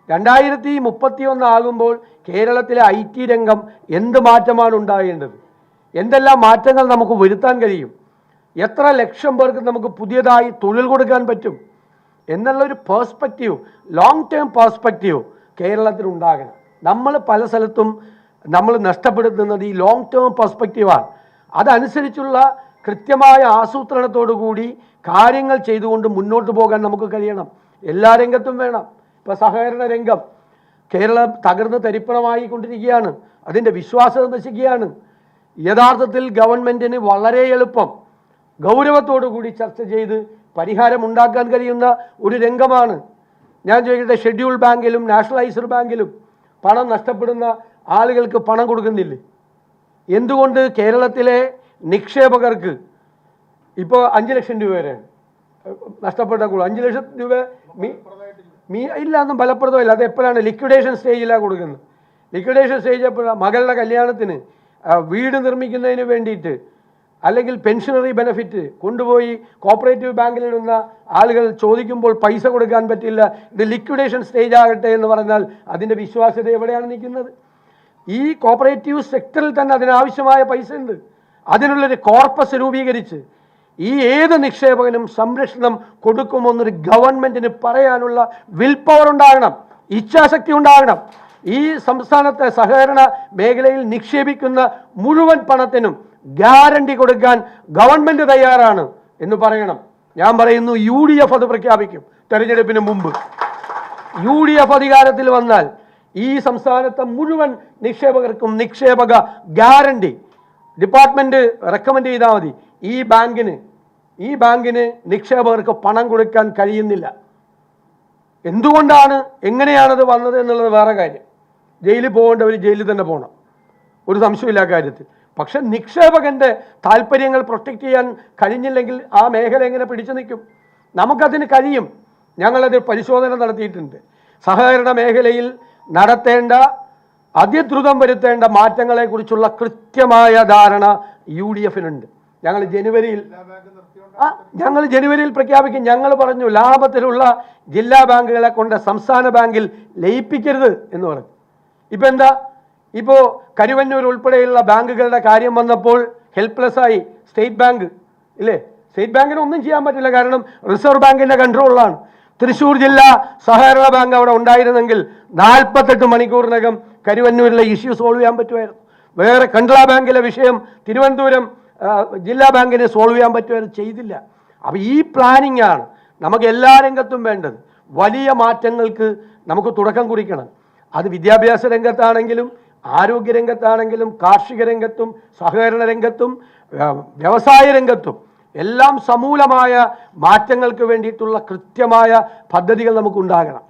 2031 ആകുമ്പോൾ കേരളത്തിലെ IT രംഗം എന്ത് മാറ്റമാണ് ഉണ്ടാകേണ്ടത്, എന്തെല്ലാം മാറ്റങ്ങൾ നമുക്ക് വരുത്താൻ കഴിയും, എത്ര ലക്ഷം പേർക്ക് നമുക്ക് പുതിയതായി തൊഴിൽ കൊടുക്കാൻ പറ്റും എന്നുള്ളൊരു പേഴ്സ്പെക്റ്റീവ്, ലോങ് ടേം പേഴ്സ്പെക്റ്റീവ് കേരളത്തിൽ ഉണ്ടാകണം. നമ്മൾ പല സ്ഥലത്തും നമ്മൾ നഷ്ടപ്പെടുത്തുന്നത് ഈ ലോങ് ടേം പെർസ്പെക്റ്റീവാണ്. അതനുസരിച്ചുള്ള കൃത്യമായ ആസൂത്രണത്തോടു കൂടി കാര്യങ്ങൾ ചെയ്തുകൊണ്ട് മുന്നോട്ട് പോകാൻ നമുക്ക് കഴിയണം. എല്ലാ രംഗത്തും വേണം. ഇപ്പോൾ സഹകരണ രംഗം കേരളം തകർന്ന് തരിപ്പണമായി കൊണ്ടിരിക്കുകയാണ്, അതിൻ്റെ വിശ്വാസ്യത നശിക്കുകയാണ്. യഥാർത്ഥത്തിൽ ഗവൺമെൻറ്റിന് വളരെ എളുപ്പം ഗൗരവത്തോടു കൂടി ചർച്ച ചെയ്ത് പരിഹാരം ഉണ്ടാക്കാൻ കഴിയുന്ന ഒരു രംഗമാണ്. ഞാൻ ചോദിക്കട്ടെ, ഷെഡ്യൂൾ ബാങ്കിലും നാഷണലൈസ്ഡ് ബാങ്കിലും പണം നഷ്ടപ്പെടുന്ന ആളുകൾക്ക് പണം കൊടുക്കുന്നില്ലേ? എന്തുകൊണ്ട് കേരളത്തിലെ നിക്ഷേപകർക്ക് ഇപ്പോൾ 5 ലക്ഷം രൂപ വരെയാണ് നഷ്ടപ്പെട്ട കൂടെ? 5 ലക്ഷം രൂപ ഇല്ലാന്നും ഫലപ്രദമില്ല. അത് എപ്പോഴാണ്? ലിക്വിഡേഷൻ സ്റ്റേജിലാണ് കൊടുക്കുന്നത്. ലിക്വിഡേഷൻ സ്റ്റേജ് എപ്പോഴാണ്? മകളുടെ കല്യാണത്തിന്, വീട് നിർമ്മിക്കുന്നതിന് വേണ്ടിയിട്ട്, അല്ലെങ്കിൽ പെൻഷനറി ബെനിഫിറ്റ് കൊണ്ടുപോയി കോപ്പറേറ്റീവ് ബാങ്കിലിടുന്ന ആളുകൾ ചോദിക്കുമ്പോൾ പൈസ കൊടുക്കാൻ പറ്റില്ല, ഇത് ലിക്വിഡേഷൻ സ്റ്റേജ് ആകട്ടെ എന്ന് പറഞ്ഞാൽ അതിൻ്റെ വിശ്വാസ്യത എവിടെയാണ് നിൽക്കുന്നത്? ഈ കോപ്പറേറ്റീവ് സെക്ടറിൽ തന്നെ അതിനാവശ്യമായ പൈസ ഉണ്ട്. അതിനുള്ളൊരു കോർപ്പസ് രൂപീകരിച്ച് ഈ ഏത് നിക്ഷേപകനും സംരക്ഷണം കൊടുക്കുമെന്നൊരു ഗവൺമെൻറ്റിന് പറയാനുള്ള വിൽ പവർ ഉണ്ടാകണം, ഇച്ഛാശക്തി ഉണ്ടാകണം. ഈ സംസ്ഥാനത്തെ സഹകരണ മേഖലയിൽ നിക്ഷേപിക്കുന്ന മുഴുവൻ പണത്തിനും ഗ്യാരണ്ടി കൊടുക്കാൻ ഗവൺമെൻറ് തയ്യാറാണ് എന്ന് പറയണം. ഞാൻ പറയുന്നു, UDF അത് പ്രഖ്യാപിക്കും. തെരഞ്ഞെടുപ്പിന് മുമ്പ് UDF അധികാരത്തിൽ വന്നാൽ ഈ സംസ്ഥാനത്തെ മുഴുവൻ നിക്ഷേപകർക്കും നിക്ഷേപക ഗ്യാരണ്ടി ഡിപ്പാർട്ട്മെൻറ്റ് റെക്കമെൻഡ് ചെയ്താൽ മതി. ഈ ബാങ്കിന് നിക്ഷേപകർക്ക് പണം കൊടുക്കാൻ കഴിയുന്നില്ല. എന്തുകൊണ്ടാണ്, എങ്ങനെയാണത് വന്നത് എന്നുള്ളത് വേറെ കാര്യം. ജയിലിൽ പോകേണ്ടവർ ജയിലിൽ തന്നെ പോകണം, ഒരു സംശയമില്ല കാര്യത്തിൽ. പക്ഷെ നിക്ഷേപകൻ്റെ താല്പര്യങ്ങൾ പ്രൊട്ടക്റ്റ് ചെയ്യാൻ കഴിഞ്ഞില്ലെങ്കിൽ ആ മേഖല എങ്ങനെ പിടിച്ചു നിൽക്കും? നമുക്കതിന് കഴിയും. ഞങ്ങളത് പരിശോധന നടത്തിയിട്ടുണ്ട്. സഹകരണ മേഖലയിൽ നടത്തേണ്ട, അതിദ്രുതം വരുത്തേണ്ട മാറ്റങ്ങളെക്കുറിച്ചുള്ള കൃത്യമായ ധാരണ UDFനുണ്ട്. ഞങ്ങൾ ജനുവരിയിൽ പ്രഖ്യാപിക്കും. ഞങ്ങൾ പറഞ്ഞു, ലാഭത്തിലുള്ള ജില്ലാ ബാങ്കുകളെ കൊണ്ട് സംസ്ഥാന ബാങ്കിൽ ലയിപ്പിക്കരുത് എന്ന് പറഞ്ഞു. ഇപ്പം എന്താ? ഇപ്പോൾ കരുവന്നൂർ ഉൾപ്പെടെയുള്ള ബാങ്കുകളുടെ കാര്യം വന്നപ്പോൾ ഹെൽപ്ലെസ്സായി സ്റ്റേറ്റ് ബാങ്ക് ഇല്ലേ? സ്റ്റേറ്റ് ബാങ്കിന് ഒന്നും ചെയ്യാൻ പറ്റില്ല, കാരണം റിസർവ് ബാങ്കിൻ്റെ കൺട്രോളിലാണ്. തൃശ്ശൂർ ജില്ലാ സഹകരണ ബാങ്ക് അവിടെ ഉണ്ടായിരുന്നെങ്കിൽ 48 മണിക്കൂറിനകം കരുവന്നൂരിലെ ഇഷ്യൂ സോൾവ് ചെയ്യാൻ പറ്റുമായിരുന്നു. വേറെ കണ്ട്ല ബാങ്കിലെ വിഷയം തിരുവനന്തപുരം ജില്ലാ ബാങ്കിനെ സോൾവ് ചെയ്യാൻ പറ്റുമായിരുന്നു, ചെയ്തില്ല. അപ്പോൾ ഈ പ്ലാനിംഗ് ആണ് നമുക്ക് എല്ലാ രംഗത്തും വേണ്ടത്. വലിയ മാറ്റങ്ങൾക്ക് നമുക്ക് തുടക്കം കുറിക്കണം. അത് വിദ്യാഭ്യാസ രംഗത്താണെങ്കിലും, ആരോഗ്യരംഗത്താണെങ്കിലും, കാർഷിക രംഗത്തും, സഹകരണ രംഗത്തും, വ്യവസായ രംഗത്തും എല്ലാം സമൂലമായ മാറ്റങ്ങൾക്ക് വേണ്ടിയിട്ടുള്ള കൃത്യമായ പദ്ധതികൾ നമുക്കുണ്ടാകണം.